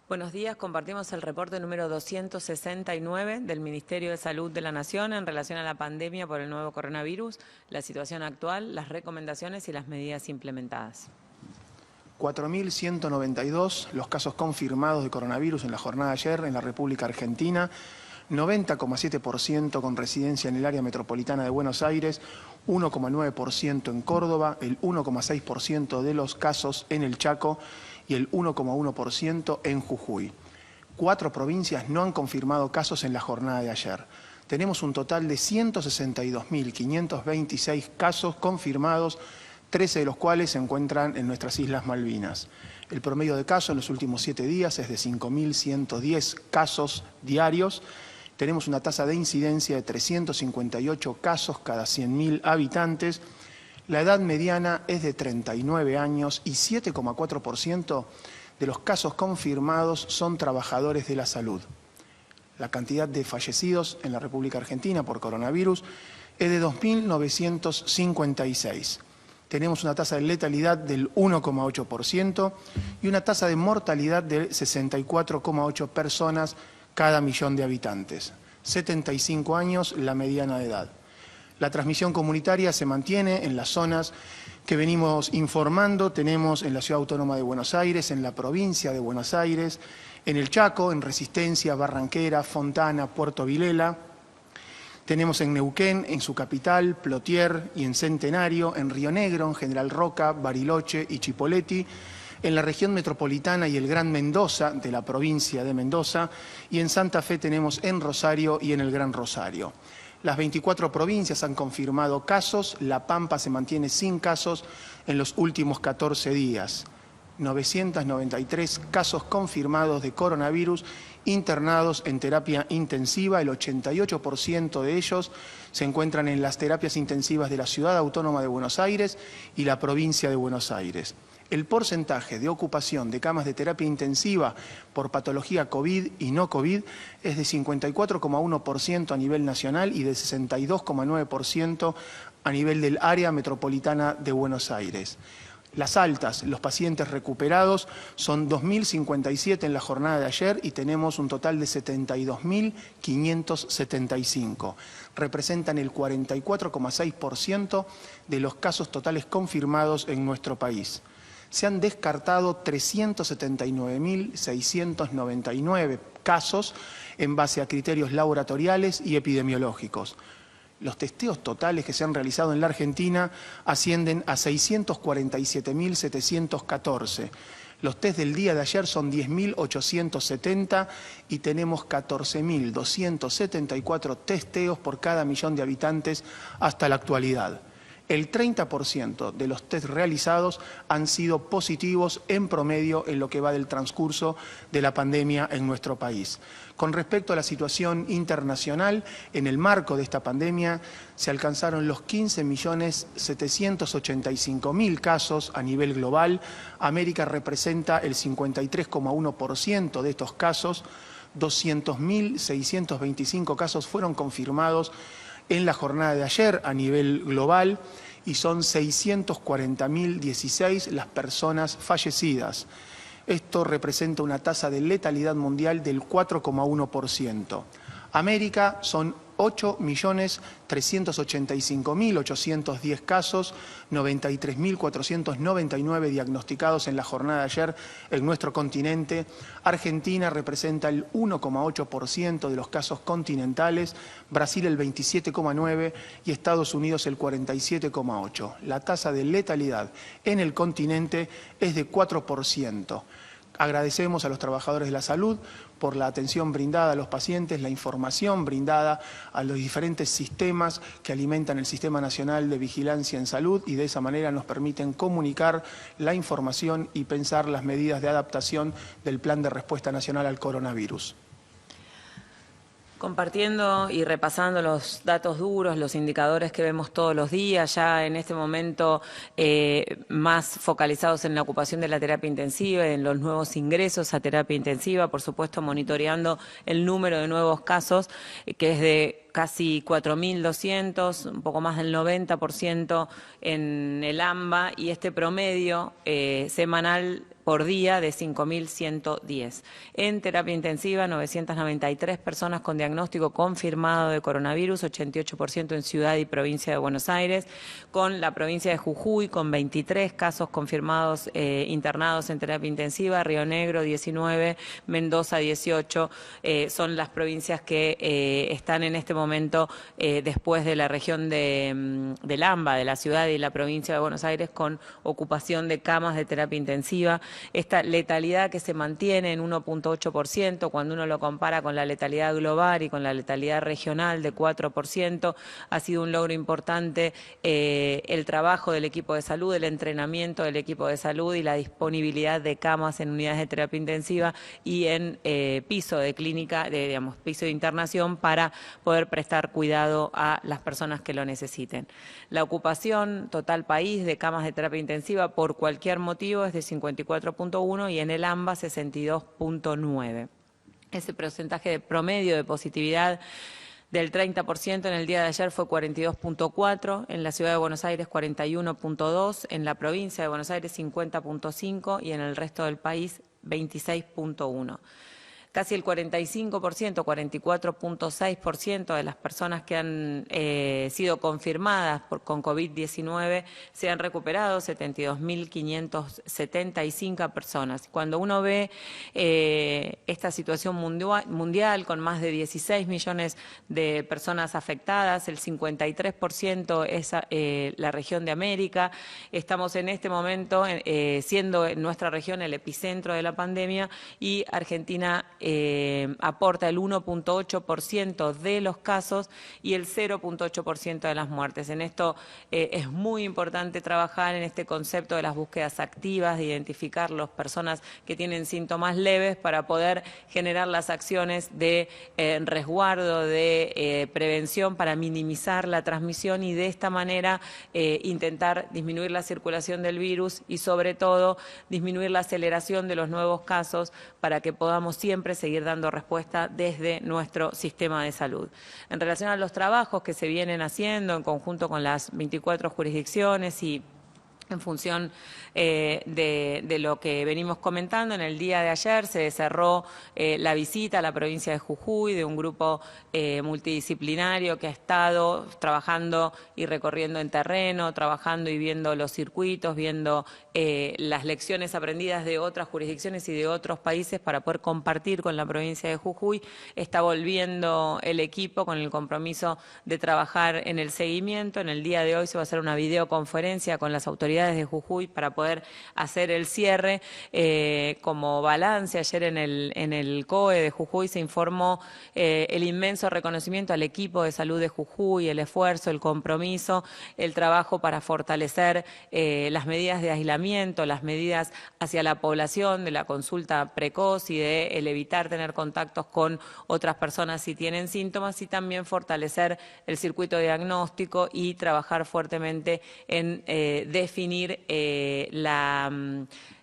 Buenos días, compartimos el reporte número 269 del Ministerio de Salud de la Nación en relación a la pandemia por el nuevo coronavirus, la situación actual, las recomendaciones y las medidas implementadas. 4.192 los casos confirmados de coronavirus en la jornada de ayer en la República Argentina, 90,7% con residencia en el área metropolitana de Buenos Aires, 1,9% en Córdoba, el 1,6% de los casos en el Chaco y el 1,1% en Jujuy. 4 provincias no han confirmado casos en la jornada de ayer. Tenemos un total de 162.526 casos confirmados, 13 de los cuales se encuentran en nuestras Islas Malvinas. El promedio de casos en los últimos 7 días es de 5.110 casos diarios. Tenemos una tasa de incidencia de 358 casos cada 100.000 habitantes. La edad mediana es de 39 años y 7,4% de los casos confirmados son trabajadores de la salud. La cantidad de fallecidos en la República Argentina por coronavirus es de 2.956. Tenemos una tasa de letalidad del 1,8% y una tasa de mortalidad de 64,8 personas cada millón de habitantes. 75 años la mediana de edad. La transmisión comunitaria se mantiene en las zonas que venimos informando. Tenemos en la Ciudad Autónoma de Buenos Aires, en la provincia de Buenos Aires, en el Chaco, en Resistencia, Barranquera, Fontana, Puerto Vilela. Tenemos en Neuquén, en su capital, Plotier y en Centenario, en Río Negro, en General Roca, Bariloche y Chipoleti, en la región metropolitana y el Gran Mendoza, de la provincia de Mendoza, y en Santa Fe tenemos en Rosario y en el Gran Rosario. Las 24 provincias han confirmado casos, La Pampa se mantiene sin casos en los últimos 14 días. 993 casos confirmados de coronavirus internados en terapia intensiva, el 88% de ellos se encuentran en las terapias intensivas de la Ciudad Autónoma de Buenos Aires y la provincia de Buenos Aires. El porcentaje de ocupación de camas de terapia intensiva por patología COVID y no COVID es de 54,1% a nivel nacional y de 62,9% a nivel del área metropolitana de Buenos Aires. Las altas, los pacientes recuperados, son 2.057 en la jornada de ayer y tenemos un total de 72.575. Representan el 44,6% de los casos totales confirmados en nuestro país. Se han descartado 379.699 casos en base a criterios laboratoriales y epidemiológicos. Los testeos totales que se han realizado en la Argentina ascienden a 647.714. Los test del día de ayer son 10.870 y tenemos 14.274 testeos por cada millón de habitantes hasta la actualidad. El 30% de los test realizados han sido positivos en promedio en lo que va del transcurso de la pandemia en nuestro país. Con respecto a la situación internacional, en el marco de esta pandemia se alcanzaron los 15.785.000 casos a nivel global. América representa el 53,1% de estos casos. 200.625 casos fueron confirmados en la jornada de ayer a nivel global y son 640.016 las personas fallecidas. Esto representa una tasa de letalidad mundial del 4,1%. América son 8.385.810 casos, 93.499 diagnosticados en la jornada de ayer en nuestro continente. Argentina representa el 1,8% de los casos continentales, Brasil el 27,9% y Estados Unidos el 47,8%. La tasa de letalidad en el continente es de 4%. Agradecemos a los trabajadores de la salud por la atención brindada a los pacientes, la información brindada a los diferentes sistemas que alimentan el Sistema Nacional de Vigilancia en Salud y de esa manera nos permiten comunicar la información y pensar las medidas de adaptación del Plan de Respuesta Nacional al Coronavirus. Compartiendo y repasando los datos duros, los indicadores que vemos todos los días, ya en este momento más focalizados en la ocupación de la terapia intensiva, en los nuevos ingresos a terapia intensiva, por supuesto monitoreando el número de nuevos casos, que es de casi 4.200, un poco más del 90% en el AMBA, y este promedio semanal por día de 5.110. En terapia intensiva, 993 personas con diagnóstico confirmado de coronavirus, 88% en ciudad y provincia de Buenos Aires, con la provincia de Jujuy con 23 casos confirmados internados en terapia intensiva, Río Negro 19, Mendoza 18, son las provincias que están en este momento después de la región del AMBA, de la ciudad y la provincia de Buenos Aires, con ocupación de camas de terapia intensiva. Esta letalidad que se mantiene en 1.8%, cuando uno lo compara con la letalidad global y con la letalidad regional de 4%, ha sido un logro importante el trabajo del equipo de salud, el entrenamiento del equipo de salud y la disponibilidad de camas en unidades de terapia intensiva y en piso de clínica, piso de internación, para poder prestar cuidado a las personas que lo necesiten. La ocupación total país de camas de terapia intensiva por cualquier motivo es de 54.1 y en el AMBA 62.9. Ese porcentaje de promedio de positividad del 30% en el día de ayer fue 42.4, en la ciudad de Buenos Aires 41.2, en la provincia de Buenos Aires 50.5 y en el resto del país 26.1. Casi el 45%, 44.6% de las personas que han sido confirmadas con COVID-19 se han recuperado, 72.575 personas. Cuando uno ve esta situación mundial con más de 16 millones de personas afectadas, el 53% es la región de América. Estamos en este momento siendo en nuestra región el epicentro de la pandemia y Argentina aporta el 1.8% de los casos y el 0.8% de las muertes. En esto es muy importante trabajar en este concepto de las búsquedas activas, de identificar las personas que tienen síntomas leves para poder generar las acciones de resguardo, de prevención para minimizar la transmisión y de esta manera intentar disminuir la circulación del virus y sobre todo disminuir la aceleración de los nuevos casos para que podamos siempre seguir dando respuesta desde nuestro sistema de salud. En relación a los trabajos que se vienen haciendo en conjunto con las 24 jurisdicciones y en función de lo que venimos comentando, en el día de ayer se cerró la visita a la provincia de Jujuy de un grupo multidisciplinario que ha estado trabajando y recorriendo en terreno, trabajando y viendo los circuitos, viendo las lecciones aprendidas de otras jurisdicciones y de otros países para poder compartir con la provincia de Jujuy. Está volviendo el equipo con el compromiso de trabajar en el seguimiento. En el día de hoy se va a hacer una videoconferencia con las autoridades de Jujuy para poder hacer el cierre como balance. Ayer en el COE de Jujuy se informó el inmenso reconocimiento al equipo de salud de Jujuy, el esfuerzo, el compromiso, el trabajo para fortalecer las medidas de aislamiento, las medidas hacia la población de la consulta precoz y de el evitar tener contactos con otras personas si tienen síntomas, y también fortalecer el circuito diagnóstico y trabajar fuertemente en definir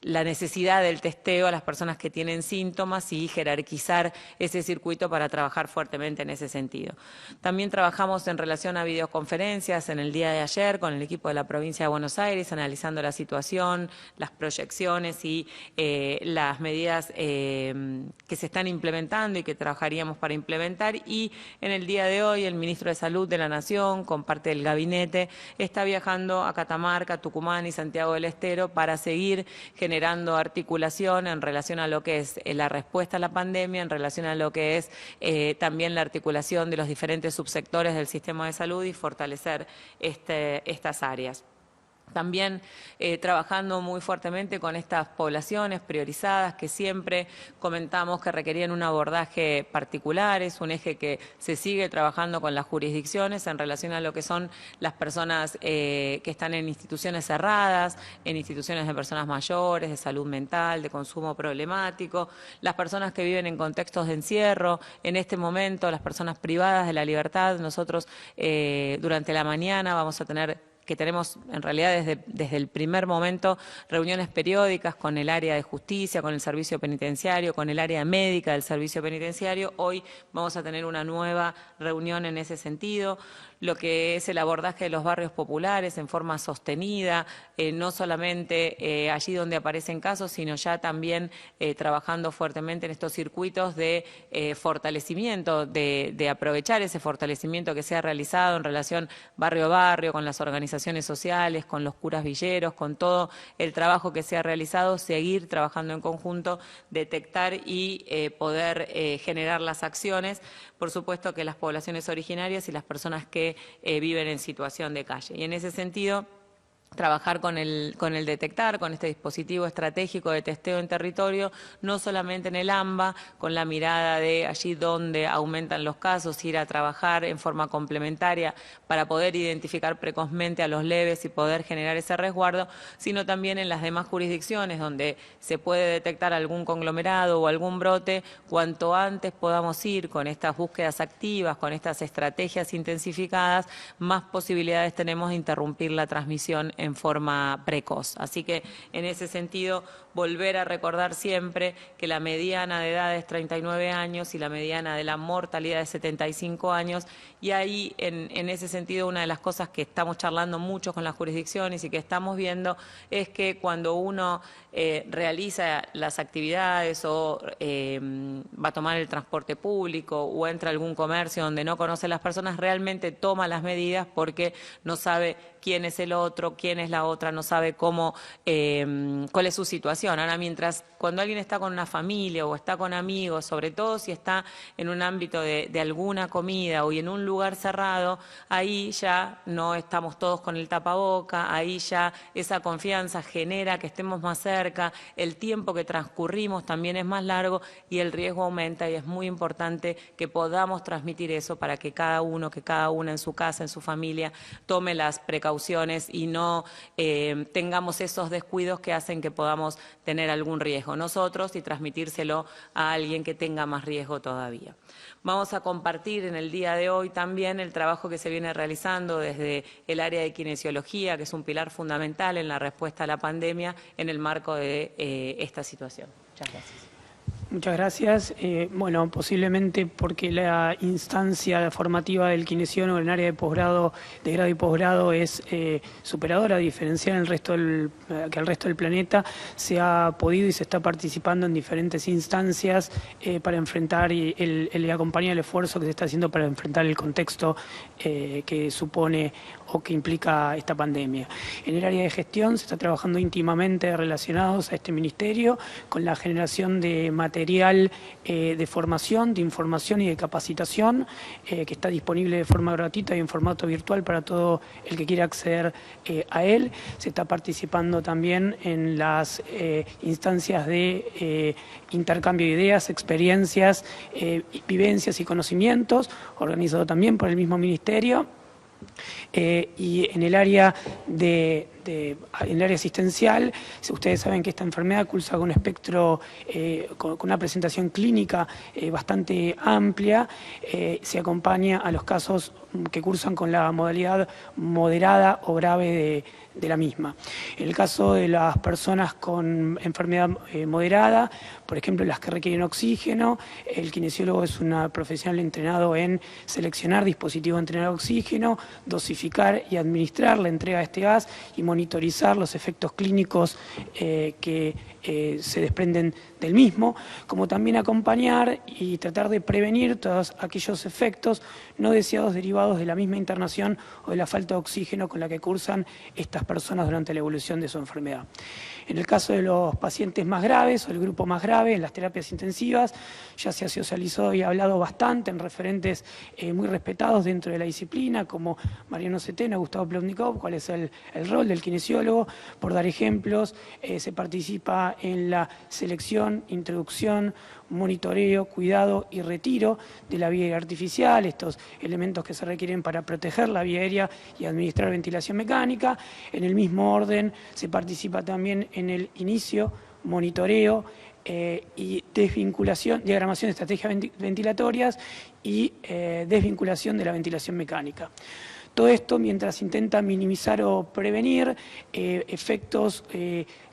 la necesidad del testeo a las personas que tienen síntomas y jerarquizar ese circuito para trabajar fuertemente en ese sentido. También trabajamos en relación a videoconferencias en el día de ayer con el equipo de la provincia de Buenos Aires, analizando la situación, las proyecciones y las medidas que se están implementando y que trabajaríamos para implementar. Y en el día de hoy el ministro de Salud de la Nación, con parte del gabinete, está viajando a Catamarca, Tucumán y Santiago del Estero para seguir generando articulación en relación a lo que es la respuesta a la pandemia, en relación a lo que es también la articulación de los diferentes subsectores del sistema de salud y fortalecer estas áreas. También trabajando muy fuertemente con estas poblaciones priorizadas que siempre comentamos que requerían un abordaje particular. Es un eje que se sigue trabajando con las jurisdicciones en relación a lo que son las personas que están en instituciones cerradas, en instituciones de personas mayores, de salud mental, de consumo problemático, las personas que viven en contextos de encierro. En este momento, las personas privadas de la libertad. Nosotros durante la mañana vamos a tener que tenemos en realidad desde el primer momento reuniones periódicas con el área de justicia, con el servicio penitenciario, con el área médica del servicio penitenciario. Hoy vamos a tener una nueva reunión en ese sentido. Lo que es el abordaje de los barrios populares en forma sostenida, no solamente allí donde aparecen casos, sino ya también trabajando fuertemente en estos circuitos de fortalecimiento, de aprovechar ese fortalecimiento que se ha realizado en relación barrio a barrio, con las organizaciones sociales, con los curas villeros, con todo el trabajo que se ha realizado, seguir trabajando en conjunto, detectar y poder generar las acciones. Por supuesto que las poblaciones originarias y las personas que viven en situación de calle. Y en ese sentido, trabajar con el detectar, con este dispositivo estratégico de testeo en territorio, no solamente en el AMBA, con la mirada de allí donde aumentan los casos, ir a trabajar en forma complementaria para poder identificar precozmente a los leves y poder generar ese resguardo, sino también en las demás jurisdicciones donde se puede detectar algún conglomerado o algún brote, cuanto antes podamos ir con estas búsquedas activas, con estas estrategias intensificadas, más posibilidades tenemos de interrumpir la transmisión en forma precoz. Así que en ese sentido, volver a recordar siempre que la mediana de edad es 39 años y la mediana de la mortalidad es 75 años. Y ahí, en ese sentido, una de las cosas que estamos charlando mucho con las jurisdicciones y que estamos viendo es que cuando uno realiza las actividades o va a tomar el transporte público o entra a algún comercio donde no conoce a las personas, realmente toma las medidas porque no sabe quién es el otro, quién es la otra, no sabe cómo, cuál es su situación. Ahora, mientras cuando alguien está con una familia o está con amigos, sobre todo si está en un ámbito de alguna comida o en un lugar cerrado, ahí ya no estamos todos con el tapaboca, ahí ya esa confianza genera que estemos más cerca, el tiempo que transcurrimos también es más largo y el riesgo aumenta, y es muy importante que podamos transmitir eso para que cada uno, que cada una en su casa, en su familia, tome las precauciones y no tengamos esos descuidos que hacen que podamos tener algún riesgo nosotros y transmitírselo a alguien que tenga más riesgo todavía. Vamos a compartir en el día de hoy también el trabajo que se viene realizando desde el área de kinesiología, que es un pilar fundamental en la respuesta a la pandemia en el marco de esta situación. Muchas gracias. Muchas gracias. Bueno, posiblemente porque la instancia formativa del kinesiólogo en el área de posgrado, de grado y posgrado, es superadora, diferencial el resto que el resto del planeta, se ha podido y se está participando en diferentes instancias para enfrentar y acompañar el esfuerzo que se está haciendo para enfrentar el contexto que supone o que implica esta pandemia. En el área de gestión se está trabajando íntimamente relacionados a este ministerio con la generación de material de formación, de información y de capacitación que está disponible de forma gratuita y en formato virtual para todo el que quiera acceder a él. Se está participando también en las instancias de intercambio de ideas, experiencias, vivencias y conocimientos, organizado también por el mismo ministerio. Y en el área en el área asistencial, ustedes saben que esta enfermedad cursa con un espectro, con una presentación clínica bastante amplia, se acompaña a los casos que cursan con la modalidad moderada o grave de la misma. En el caso de las personas con enfermedad moderada, por ejemplo, las que requieren oxígeno, el kinesiólogo es un profesional entrenado en seleccionar dispositivos de entrenar oxígeno, dosificar y administrar la entrega de este gas y monitorizar los efectos clínicos que se desprenden del mismo, como también acompañar y tratar de prevenir todos aquellos efectos no deseados derivados de la misma internación o de la falta de oxígeno con la que cursan estas personas durante la evolución de su enfermedad. En el caso de los pacientes más graves o el grupo más grave, en las terapias intensivas, ya se ha socializado y hablado bastante en referentes muy respetados dentro de la disciplina, como Mariano Setena, Gustavo Plotnikov, cuál es el rol del kinesiólogo. Por dar ejemplos, se participa en la selección, introducción, monitoreo, cuidado y retiro de la vía aérea artificial, estos elementos que se requieren para proteger la vía aérea y administrar ventilación mecánica. En el mismo orden se participa también en el inicio, monitoreo y desvinculación, diagramación de estrategias ventilatorias y desvinculación de la ventilación mecánica. Todo esto mientras intenta minimizar o prevenir efectos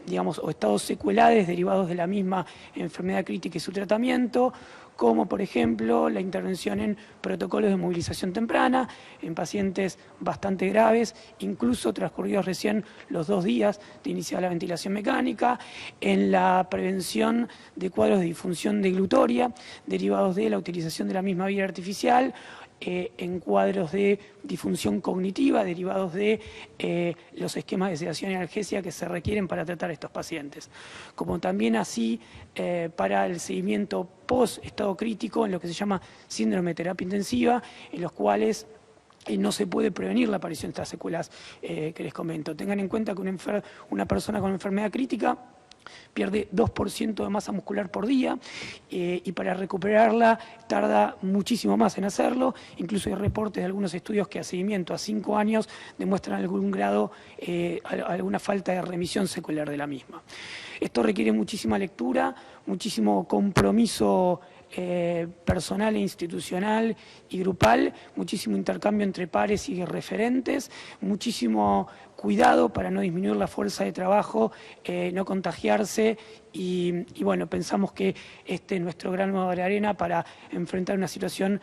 digamos, o estados secuelares derivados de la misma enfermedad crítica y su tratamiento, como por ejemplo la intervención en protocolos de movilización temprana, en pacientes bastante graves, incluso transcurridos recién los 2 días de iniciar la ventilación mecánica, en la prevención de cuadros de disfunción deglutoria derivados de la utilización de la misma vía artificial, en cuadros de disfunción cognitiva derivados de los esquemas de sedación y analgesia que se requieren para tratar a estos pacientes. Como también así para el seguimiento post-estado crítico en lo que se llama síndrome de terapia intensiva, en los cuales no se puede prevenir la aparición de estas secuelas que les comento. Tengan en cuenta que una persona con enfermedad crítica pierde 2% de masa muscular por día y para recuperarla tarda muchísimo más en hacerlo. Incluso hay reportes de algunos estudios que a seguimiento a 5 años demuestran algún grado, alguna falta de remisión secular de la misma. Esto requiere muchísima lectura, muchísimo compromiso personal e institucional y grupal, muchísimo intercambio entre pares y referentes, muchísimo cuidado para no disminuir la fuerza de trabajo, no contagiarse y bueno, pensamos que este es nuestro grano de arena para enfrentar una situación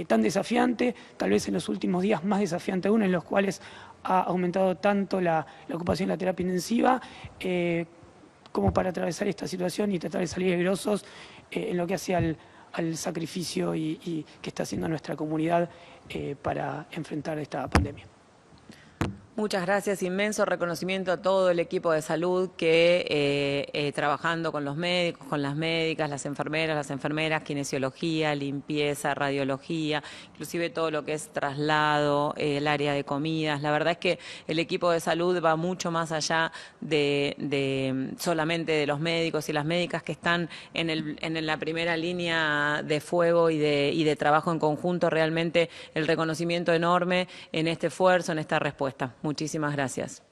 tan desafiante, tal vez en los últimos días más desafiante aún, en los cuales ha aumentado tanto la ocupación de la terapia intensiva, como para atravesar esta situación y tratar de salir airosos en lo que hace al sacrificio y que está haciendo nuestra comunidad para enfrentar esta pandemia. Muchas gracias, inmenso reconocimiento a todo el equipo de salud que trabajando con los médicos, con las médicas, las enfermeras, kinesiología, limpieza, radiología, inclusive todo lo que es traslado, el área de comidas. La verdad es que el equipo de salud va mucho más allá de solamente de los médicos y las médicas que están en la primera línea de fuego y de trabajo en conjunto. Realmente el reconocimiento enorme en este esfuerzo, en esta respuesta. Muchísimas gracias.